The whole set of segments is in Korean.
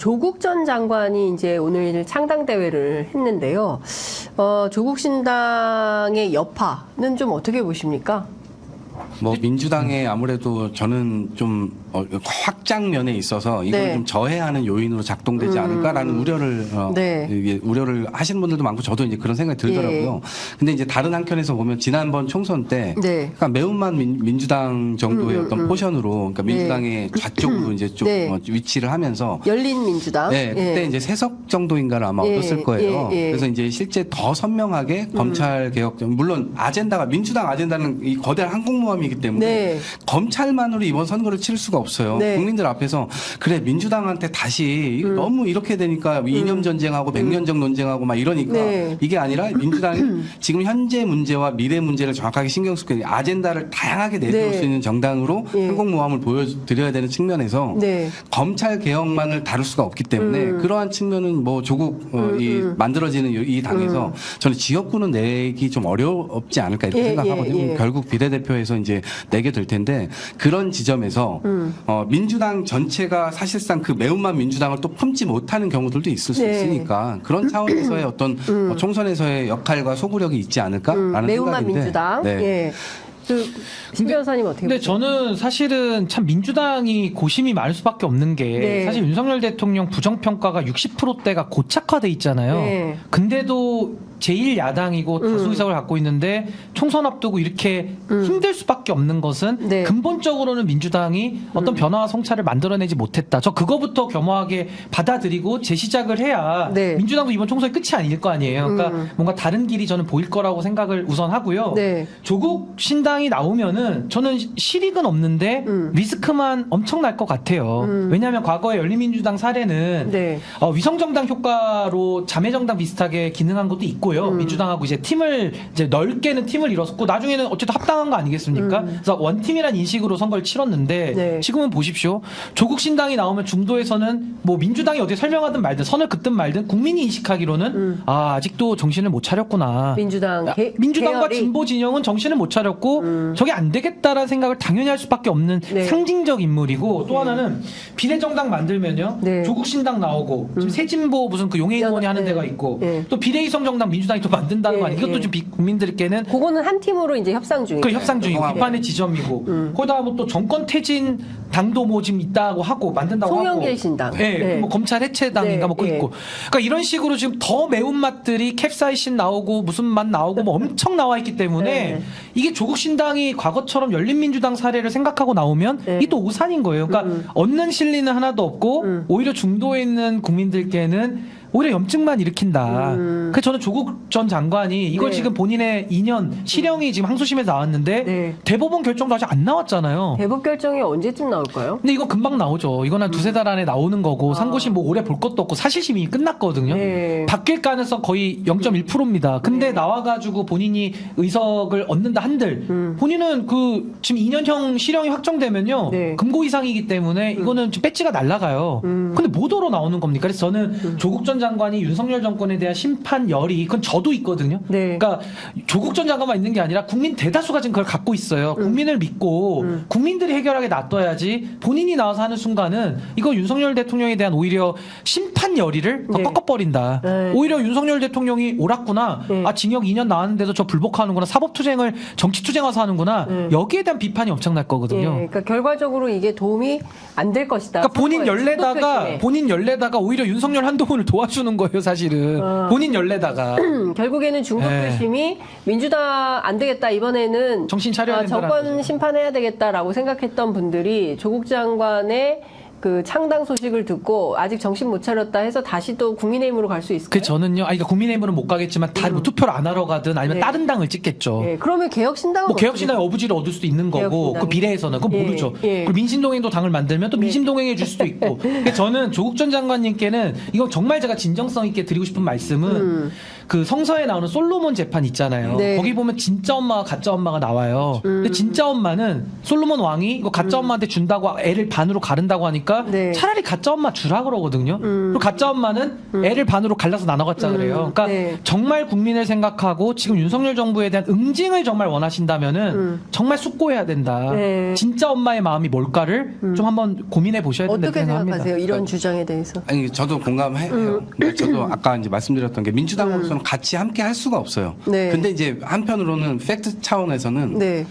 조국 전 장관이 이제 오늘 창당 대회를 했는데요. 조국 신당의 여파는 좀 어떻게 보십니까? 뭐 민주당의 아무래도 저는 좀 확장면에 있어서 이걸 네. 좀 저해하는 요인으로 작동되지 않을까라는 우려를 이게 우려를 하시는 분들도 많고 저도 이제 그런 생각이 들더라고요. 근데 이제 다른 한켠에서 보면 지난번 총선 때 그러니까 매운맛 민주당 정도의 어떤 포션으로 그러니까 민주당의 좌쪽으로 이제 좀 위치를 하면서 열린 민주당. 그때 이제 3석 정도인가를 아마 얻었을 거예요. 그래서 이제 실제 더 선명하게 검찰 개혁 물론 아젠다가 민주당 아젠다는 이 거대한 한국모함이기 때문에 검찰만으로 이번 선거를 치를 수가 없어요. 국민들 앞에서 그래 민주당한테 다시 너무 이렇게 되니까 이념 전쟁하고 백년적 논쟁하고 막 이러니까 이게 아니라 민주당이 지금 현재 문제와 미래 문제를 정확하게 신경 쓰고 아젠다를 다양하게 내세울 수 있는 정당으로 한국모함을 보여드려야 되는 측면에서 검찰 개혁만을 다룰 수가 없기 때문에 그러한 측면은 뭐 조국 이 만들어지는 이 당에서 저는 지역구는 내기 좀 어렵지 않을까 이렇게 생각하거든요. 결국 비례대표에서 이제 내게 될 텐데 그런 지점에서 민주당 전체가 사실상 그 매운맛 민주당을 또 품지 못하는 경우들도 있을 수 있으니까 그런 차원에서의 어떤 총선에서의 역할과 소구력이 있지 않을까라는 매운맛 생각인데. 민주당. 신 변호사님 어떻게 보세요? 근데 저는 사실은 참 민주당이 고심이 많을 수밖에 없는 게 사실 윤석열 대통령 부정평가가 60%대가 고착화돼 있잖아요. 근데도 제1야당이고 다수 의석을 갖고 있는데 총선 앞두고 이렇게 힘들 수밖에 없는 것은 근본적으로는 민주당이 어떤 변화와 성찰을 만들어내지 못했다. 저 그거부터 겸허하게 받아들이고 재시작을 해야 민주당도 이번 총선이 끝이 아닐 거 아니에요. 그러니까 뭔가 다른 길이 저는 보일 거라고 생각을 우선 하고요. 조국 신당이 나오면은 저는 실익은 없는데 리스크만 엄청날 것 같아요. 왜냐하면 과거의 열린민주당 사례는 위성정당 효과로 자매정당 비슷하게 기능한 것도 있고 민주당하고 이제 팀을 이제 넓게는 팀을 이뤘었고 나중에는 어쨌든 합당한 거 아니겠습니까? 그래서 원팀이란 인식으로 선거를 치렀는데 지금은 보십시오. 조국 신당이 나오면 중도에서는 뭐 민주당이 어떻게 설명하든 말든 선을 긋든 말든 국민이 인식하기로는 아직도 정신을 못 차렸구나. 민주당과 계열이? 진보 진영은 정신을 못 차렸고 저게 안 되겠다라는 생각을 당연히 할 수밖에 없는 상징적 인물이고 또 하나는 비례정당 만들면요. 조국 신당 나오고 지금 새진보 무슨 그 용해인 의원이 하는 데가 있고 또 비례위성 정당 민주당이 또 만든다는 거 아니에요? 이것도 좀 국민들께는 그거는 한 팀으로 이제 협상 중이고 그 협상 중이고 비판의 지점이고 거기다가 뭐 또 정권 퇴진 당도 뭐 지금 있다고 하고 만든다고 송영길 하고 신당 뭐 검찰 해체당인가 뭐 그거 있고 그러니까 이런 식으로 지금 더 매운맛들이 캡사이신 나오고 무슨 맛 나오고 뭐 엄청 나와 있기 때문에 이게 조국 신당이 과거처럼 열린민주당 사례를 생각하고 나오면 이게 또 오산인 거예요. 그러니까 얻는 실리는 하나도 없고 오히려 중도에 있는 국민들께는 오히려 염증만 일으킨다. 그래서 저는 조국 전 장관이 이걸 지금 본인의 2년 실형이 지금 항소심에서 나왔는데 대법원 결정도 아직 안 나왔잖아요. 대법 결정이 언제쯤 나올까요? 근데 이거 금방 나오죠. 이건 한 두세 달 안에 나오는 거고 상고심 뭐 오래 볼 것도 없고 사실심이 끝났거든요. 바뀔 가능성 거의 0.1%입니다. 근데 나와가지고 본인이 의석을 얻는다 한들 본인은 그 지금 2년형 실형이 확정되면요. 금고 이상이기 때문에 이거는 지금 배지가 날아가요. 근데 뭐더러 나오는 겁니까? 그래서 저는 조국 전 장관이 윤석열 정권에 대한 심판열이 그건 저도 있거든요. 그러니까 조국 전 장관만 있는 게 아니라 국민 대다수가 지금 그걸 갖고 있어요. 국민을 믿고 국민들이 해결하게 놔둬야지 본인이 나와서 하는 순간은 이거 윤석열 대통령에 대한 오히려 심판열의를 꺾어버린다. 오히려 윤석열 대통령이 옳았구나. 아 징역 2년 나왔는데도 저 불복하는구나. 사법투쟁을 정치투쟁 와서 하는구나. 여기에 대한 비판이 엄청날 거거든요. 그러니까 결과적으로 이게 도움이 안 될 것이다. 그러니까 본인 열내다가 오히려 윤석열 한동훈을 도와주는 거예요, 사실은. 본인 열내다가. 결국에는 중도표심이 민주당 안 되겠다. 이번에는 정신 차려야 된다라는 정권 거죠. 심판해야 되겠다라고 생각했던 분들이 조국 장관의 그 창당 소식을 듣고 아직 정신 못 차렸다 해서 다시 또 국민의힘으로 갈 수 있을까요? 그 저는요. 그러니까 국민의힘으로는 못 가겠지만 다 뭐 투표를 안 하러 가든 아니면 다른 당을 찍겠죠. 그러면 개혁신당은 뭐 개혁신당의 어부지를 얻을 수도 있는 거고 그 비례에서는 그건 모르죠. 그리고 민심동행도 당을 만들면 또 민심동행해 줄 수도 있고. 그러니까 저는 조국 전 장관님께는 이건 정말 제가 진정성 있게 드리고 싶은 말씀은 그 성서에 나오는 솔로몬 재판 있잖아요. 거기 보면 진짜 엄마와 가짜 엄마가 나와요. 근데 진짜 엄마는 솔로몬 왕이 이거 가짜 엄마한테 준다고 애를 반으로 가른다고 하니까 보니까 네. 차라리 가짜 엄마 주라 그러거든요. 그리고 가짜 엄마는 애를 반으로 갈라서 나눠 갖자 그래요. 그러니까 네. 정말 국민을 생각하고 지금 윤석열 정부에 대한 응징을 정말 원하신다면은 정말 숙고해야 된다. 네. 진짜 엄마의 마음이 뭘까를 좀 한번 고민해 보셔야 된다고 어떻게 생각합니다. 생각하세요? 이런 주장에 대해서? 아니 저도 공감해요. 그러니까 저도 아까 이제 말씀드렸던 게 민주당으로서는 같이 함께 할 수가 없어요. 네. 근데 이제 한편으로는 팩트 차원에서는 네.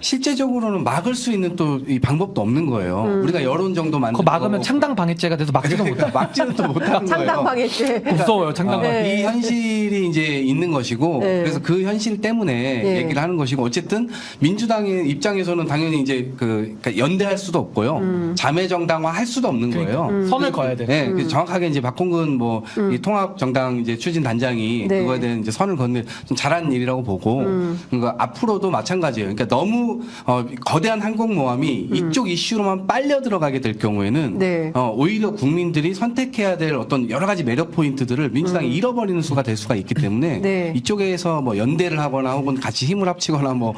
실제적으로는 막을 수 있는 또 이 방법도 없는 거예요. 우리가 여론 정도 만들고 그거 막으면 창당 방해죄가 돼서 막지도 못해요. 막지는 또 못하는 거예요. 창당방해죄. 무서워요, 창당 방해. 네. 이 현실이 이제 있는 것이고 네. 그래서 그 현실 때문에 네. 얘기를 하는 것이고 어쨌든 민주당의 입장에서는 당연히 이제 그러니까 연대할 수도 없고요. 자매 정당화 할 수도 없는 거예요. 선을 그어야 돼. 네, 그래서 정확하게 이제 박홍근 이 통합 정당 이제 추진 단장이 네. 그거에 대한 이제 선을 걷는 좀 잘한 일이라고 보고 그러니까 앞으로도 마찬가지예요. 그러니까 너무 거대한 항공모함이 이쪽 이슈로만 빨려 들어가게 될 경우에는 네. 오히려 국민들이 선택해야 될 어떤 여러 가지 매력 포인트들을 민주당이 잃어버리는 수가 될 수가 있기 때문에 네. 이쪽에서 뭐 연대를 하거나 혹은 같이 힘을 합치거나 뭐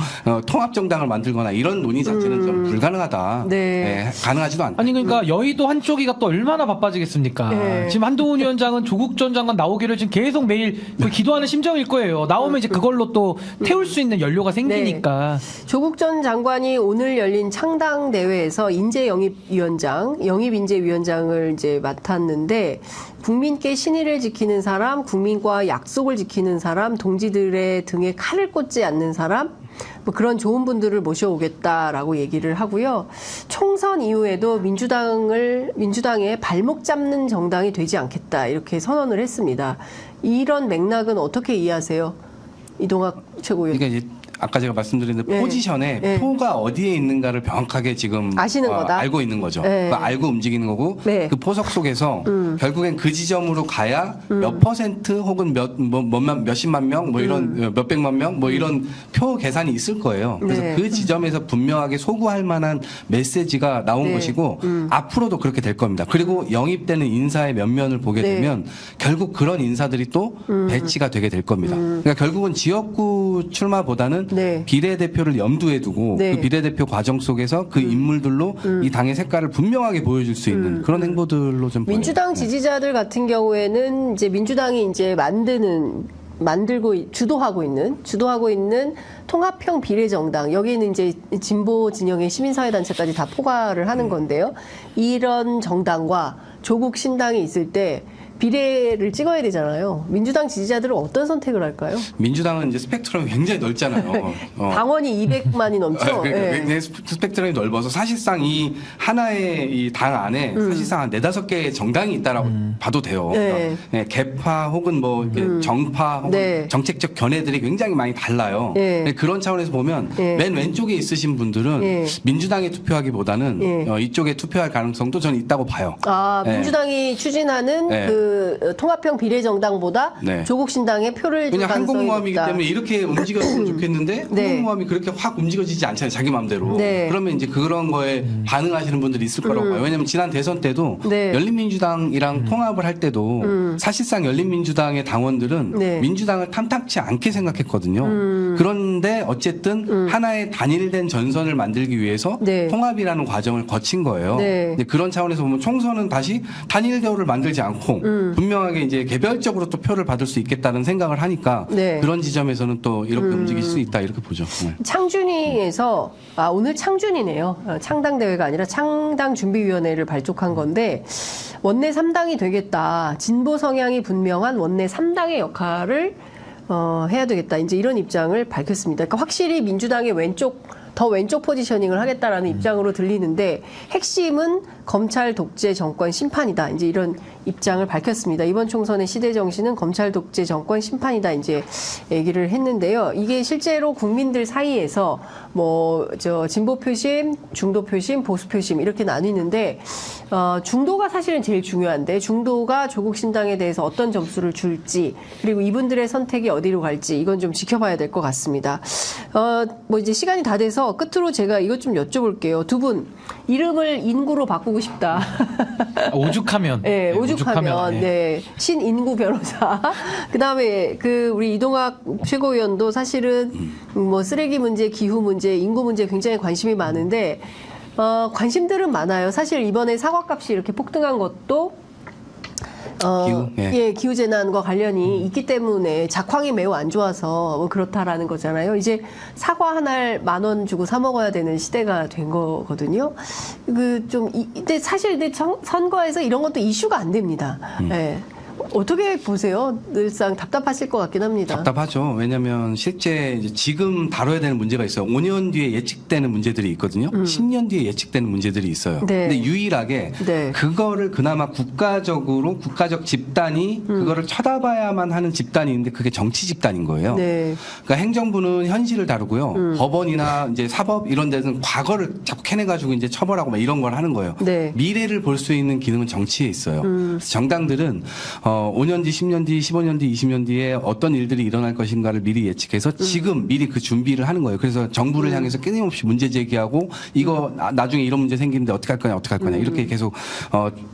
통합 정당을 만들거나 이런 논의 자체는 좀 불가능하다. 네. 네, 가능하지도 않다. 아니 그러니까 여의도 한쪽이가 또 얼마나 바빠지겠습니까? 네. 지금 한동훈 위원장은 조국 전 장관 나오기를 지금 계속 매일 거의 기도하는 심정일 거예요. 나오면 이제 그걸로 또 태울 수 있는 연료가 생기니까. 조국 전 장관이 오늘 열린 창당 대회에서 영입인재위원장을 이제 맡았는데 국민께 신의를 지키는 사람, 국민과 약속을 지키는 사람, 동지들의 등에 칼을 꽂지 않는 사람, 뭐 그런 좋은 분들을 모셔오겠다라고 얘기를 하고요. 총선 이후에도 민주당의 발목 잡는 정당이 되지 않겠다 이렇게 선언을 했습니다. 이런 맥락은 어떻게 이해하세요? 이동학 최고위원. 그러니까 이제 아까 제가 말씀드린 네. 포지션에 네. 표가 어디에 있는가를 명확하게 지금 아시는 거다? 알고 있는 거죠. 네. 그러니까 알고 움직이는 거고 네. 그 포석 속에서 결국엔 그 지점으로 가야 몇 퍼센트 혹은 몇십만 명 뭐 이런 몇백만 명 뭐 이런 표 계산이 있을 거예요. 그래서 네. 그 지점에서 분명하게 소구할 만한 메시지가 나온 네. 것이고 앞으로도 그렇게 될 겁니다. 그리고 영입되는 인사의 면면을 보게 네. 되면 결국 그런 인사들이 또 배치가 되게 될 겁니다. 그러니까 결국은 지역구 출마보다는 네. 비례대표를 염두에 두고 네. 그 비례대표 과정 속에서 그 인물들로 이 당의 색깔을 분명하게 보여줄 수 있는 그런 행보들로 좀 민주당 보여요. 지지자들 같은 경우에는 이제 민주당이 이제 주도하고 있는 통합형 비례정당, 여기는 이제 진보 진영의 시민사회단체까지 다 포괄을 하는 건데요. 이런 정당과 조국 신당이 있을 때 비례를 찍어야 되잖아요. 민주당 지지자들은 어떤 선택을 할까요? 민주당은 이제 스펙트럼이 굉장히 넓잖아요. 당원이 200만이 넘죠. 그러니까 예. 굉장히 스펙트럼이 넓어서 사실상 이 하나의 이 당 안에 사실상 한 4-5개의 정당이 있다라고 봐도 돼요. 네. 그러니까 개파 혹은 뭐 이렇게 정파 혹은 네. 정책적 견해들이 굉장히 많이 달라요. 네. 그런 차원에서 보면 네. 맨 왼쪽에 있으신 분들은 네. 민주당에 투표하기보다는 네. 이쪽에 투표할 가능성도 저는 있다고 봐요. 네. 민주당이 추진하는 네. 그 통합형 비례정당보다 네. 조국 신당에 표를 줄 그냥 가능성이 항공모함이기 높다. 때문에 이렇게 움직였으면 좋겠는데 네. 항공모함이 그렇게 확 움직여지지 않잖아요. 자기 마음대로. 네. 그러면 이제 그런 거에 반응하시는 분들이 있을 거라고 봐요. 왜냐하면 지난 대선 때도 네. 열린민주당이랑 통합을 할 때도 사실상 열린민주당의 당원들은 네. 민주당을 탐탁치 않게 생각했거든요. 그런데 어쨌든 하나의 단일된 전선을 만들기 위해서 네. 통합이라는 과정을 거친 거예요. 네. 근데 그런 차원에서 보면 총선은 다시 단일 대우를 만들지 않고 분명하게 이제 개별적으로 또 표를 받을 수 있겠다는 생각을 하니까 네. 그런 지점에서는 또 이렇게 움직일 수 있다 이렇게 보죠. 네. 창준위에서 오늘 창준이네요. 창당대회가 아니라 창당준비위원회를 발족한 건데 원내 3당이 되겠다. 진보 성향이 분명한 원내 3당의 역할을 해야 되겠다. 이제 이런 입장을 밝혔습니다. 그러니까 확실히 민주당의 더 왼쪽 포지셔닝을 하겠다라는 입장으로 들리는데 핵심은 검찰 독재 정권 심판이다. 이제 이런 입장을 밝혔습니다. 이번 총선의 시대 정신은 검찰 독재 정권 심판이다. 이제 얘기를 했는데요. 이게 실제로 국민들 사이에서 진보 표심, 중도 표심, 보수 표심 이렇게 나뉘는데 중도가 사실은 제일 중요한데 중도가 조국 신당에 대해서 어떤 점수를 줄지 그리고 이분들의 선택이 어디로 갈지 이건 좀 지켜봐야 될 것 같습니다. 이제 시간이 다 돼서 끝으로 제가 이것 좀 여쭤볼게요. 두 분 이름을 인구로 바꾸고 싶다. 오죽하면. 네, 오죽하면. 네. 네. 신인구 변호사. 그다음에 우리 이동학 최고위원도 사실은 쓰레기 문제, 기후 문제, 인구 문제 굉장히 관심이 많은데 관심들은 많아요. 사실 이번에 사과값이 이렇게 폭등한 것도 기후? 예. 기후재난과 관련이 있기 때문에 작황이 매우 안 좋아서 뭐 그렇다라는 거잖아요. 이제 사과 한 알 10,000원 주고 사 먹어야 되는 시대가 된 거거든요. 근데 사실 선거에서 이런 것도 이슈가 안 됩니다. 예. 어떻게 보세요? 늘상 답답하실 것 같긴 합니다. 답답하죠. 왜냐하면 실제 이제 지금 다뤄야 되는 문제가 있어요. 5년 뒤에 예측되는 문제들이 있거든요. 10년 뒤에 예측되는 문제들이 있어요. 네. 근데 유일하게 네. 그거를 그나마 국가적 집단이 그거를 쳐다봐야만 하는 집단이 있는데 그게 정치 집단인 거예요. 네. 그러니까 행정부는 현실을 다루고요. 법원이나 이제 사법 이런 데는 과거를 자꾸 캐내가지고 이제 처벌하고 막 이런 걸 하는 거예요. 네. 미래를 볼 수 있는 기능은 정치에 있어요. 그래서 정당들은 5년 뒤, 10년 뒤, 15년 뒤, 20년 뒤에 어떤 일들이 일어날 것인가를 미리 예측해서 지금 미리 그 준비를 하는 거예요. 그래서 정부를 향해서 끊임없이 문제 제기하고 이거 나중에 이런 문제 생기는데 어떻게 할 거냐, 어떻게 할 거냐 이렇게 계속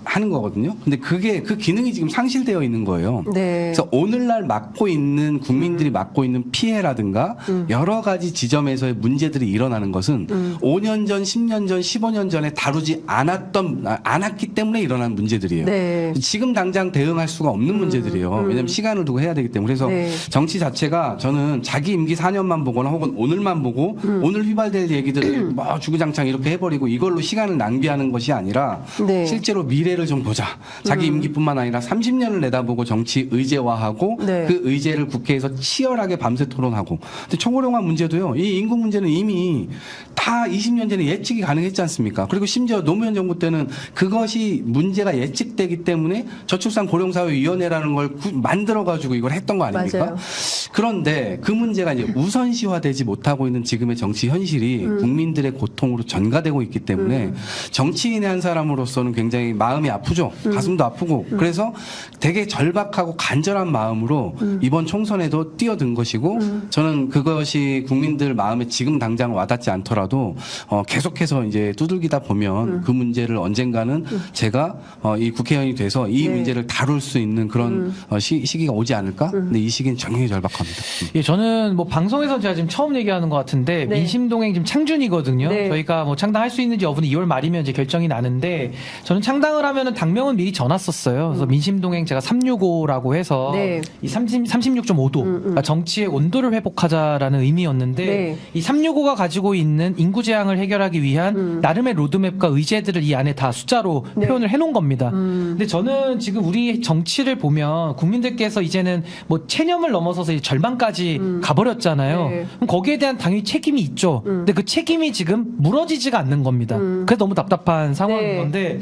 하는 거거든요. 근데 그게 그 기능이 지금 상실되어 있는 거예요. 네. 그래서 오늘날 맡고 있는 국민들이 맡고 있는 피해라든가 여러 가지 지점에서의 문제들이 일어나는 것은 5년 전, 10년 전, 15년 전에 다루지 않았기 때문에 일어난 문제들이에요. 네. 지금 당장 대응할 수가 없는 문제들이에요. 왜냐하면 시간을 두고 해야 되기 때문에. 그래서 네. 정치 자체가 저는 자기 임기 4년만 보거나 혹은 오늘만 보고 오늘 휘발될 얘기들을 뭐 주구장창 이렇게 해버리고 이걸로 시간을 낭비하는 것이 아니라 네. 실제로 미래를 좀 보자. 자기 임기뿐만 아니라 30년을 내다보고 정치 의제화하고 네. 그 의제를 국회에서 치열하게 밤새 토론하고. 근데 초고령화 문제도요. 이 인구 문제는 이미 다 20년 전에 예측이 가능했지 않습니까? 그리고 심지어 노무현 정부 때는 그것이 문제가 예측되기 때문에 저출산 고령사회위원회라는 걸 만들어가지고 이걸 했던 거 아닙니까? 맞아요. 그런데 그 문제가 이제 우선시화되지 못하고 있는 지금의 정치 현실이 국민들의 고통으로 전가되고 있기 때문에 정치인의 한 사람으로서는 굉장히 마음이 아프죠. 가슴도 아프고. 그래서 되게 절박하고 간절한 마음으로 이번 총선에도 뛰어든 것이고 저는 그것이 국민들 마음에 지금 당장 와닿지 않더라도 계속해서 이제 두들기다 보면 그 문제를 언젠가는 제가 이 국회의원이 돼서 이 네. 문제를 다룰 수 있는 그런 시기가 오지 않을까? 근데 이 시기는 굉장히 절박합니다. 예, 저는 뭐 방송에서 제가 지금 처음 얘기하는 것 같은데 네. 민심동행 지금 창준이거든요. 네. 저희가 뭐 창당할 수 있는지 여부는 2월 말이면 이제 결정이 나는데 저는 창당을 하면은 당명은 미리 정놨었어요. 그래서 민심동행 제가 365라고 해서 네. 이 36.5도 그러니까 정치의 온도를 회복하자라는 의미였는데 네. 이 365가 가지고 있는 인구 재앙을 해결하기 위한 나름의 로드맵과 의제들을 이 안에 다 숫자로 네. 표현을 해놓은 겁니다. 근데 저는 지금 우리 정치를 보면 국민들께서 이제는 뭐 체념을 넘어서서 이제 절망까지 가버렸잖아요. 네. 그럼 거기에 대한 당연히 책임이 있죠. 근데 그 책임이 지금 무너지지가 않는 겁니다. 그래서 너무 답답한 상황인 네. 건데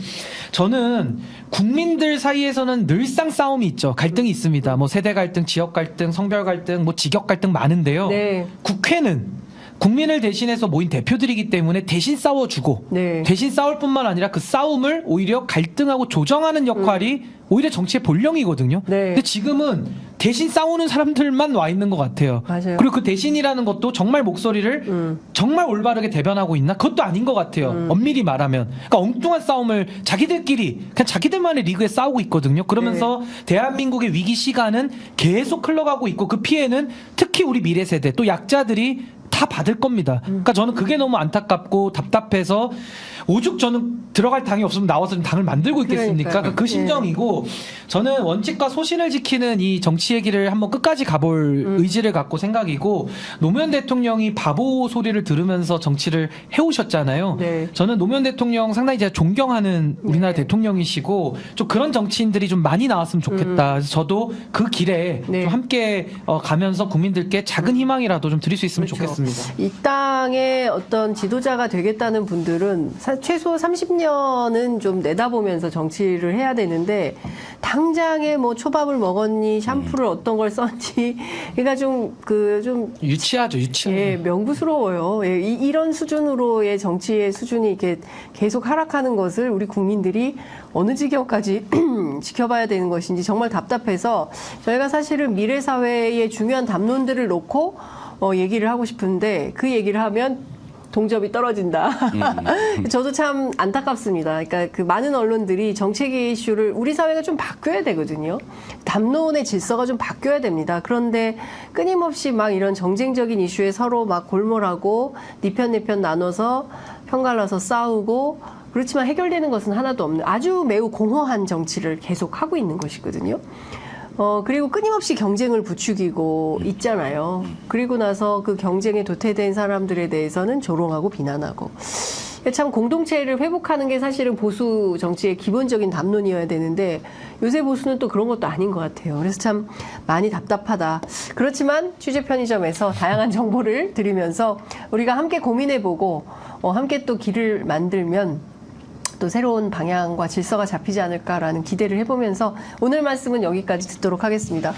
저는 국민들 사이에서는 늘상 싸움이 있죠. 갈등이 있습니다. 뭐 세대 갈등, 지역 갈등, 성별 갈등, 뭐 직역 갈등 많은데요. 네. 국회는 국민을 대신해서 모인 대표들이기 때문에 대신 싸워주고 네. 대신 싸울 뿐만 아니라 그 싸움을 오히려 갈등하고 조정하는 역할이 오히려 정치의 본령이거든요. 네. 근데 지금은 대신 싸우는 사람들만 와 있는 것 같아요. 맞아요. 그리고 그 대신이라는 것도 정말 목소리를 정말 올바르게 대변하고 있나? 그것도 아닌 것 같아요. 엄밀히 말하면. 그러니까 엉뚱한 싸움을 자기들끼리 그냥 자기들만의 리그에 싸우고 있거든요. 그러면서 대한민국의 위기 시간은 계속 흘러가고 있고 그 피해는 특히 우리 미래 세대 또 약자들이 다 받을 겁니다. 그러니까 저는 그게 너무 안타깝고 답답해서 오죽 저는 들어갈 당이 없으면 나와서 좀 당을 만들고 있겠습니까? 그러니까요. 그 심정이고 저는 원칙과 소신을 지키는 이 정치 얘기를 한번 끝까지 가볼 의지를 갖고 생각이고 노무현 대통령이 바보 소리를 들으면서 정치를 해오셨잖아요. 네. 저는 노무현 대통령 상당히 제가 존경하는 우리나라 대통령이시고 좀 그런 정치인들이 좀 많이 나왔으면 좋겠다. 그래서 저도 그 길에 네. 좀 함께 가면서 국민들께 작은 희망이라도 좀 드릴 수 있으면 그렇죠. 좋겠습니다. 이 땅의 어떤 지도자가 되겠다는 분들은 최소 30년은 좀 내다보면서 정치를 해야 되는데 당장에 뭐 초밥을 먹었니 샴푸를 어떤 걸 썼니 그러니까 좀 유치하죠. 예, 명부스러워요. 예, 이런 수준으로의 정치의 수준이 이렇게 계속 하락하는 것을 우리 국민들이 어느 지경까지 지켜봐야 되는 것인지 정말 답답해서 저희가 사실은 미래 사회의 중요한 담론들을 놓고 얘기를 하고 싶은데 그 얘기를 하면 동접이 떨어진다. 저도 참 안타깝습니다. 그러니까 그 많은 언론들이 정책의 이슈를 우리 사회가 좀 바뀌어야 되거든요. 담론의 질서가 좀 바뀌어야 됩니다. 그런데 끊임없이 막 이런 정쟁적인 이슈에 서로 막 골몰하고 네 편 내 편 나눠서 편갈라서 싸우고 그렇지만 해결되는 것은 하나도 없는 아주 매우 공허한 정치를 계속 하고 있는 것이거든요. 그리고 끊임없이 경쟁을 부추기고 있잖아요. 그리고 나서 그 경쟁에 도태된 사람들에 대해서는 조롱하고 비난하고. 참 공동체를 회복하는 게 사실은 보수 정치의 기본적인 담론이어야 되는데 요새 보수는 또 그런 것도 아닌 것 같아요. 그래서 참 많이 답답하다. 그렇지만 취재 편의점에서 다양한 정보를 드리면서 우리가 함께 고민해보고 함께 또 길을 만들면 또 새로운 방향과 질서가 잡히지 않을까라는 기대를 해보면서 오늘 말씀은 여기까지 듣도록 하겠습니다.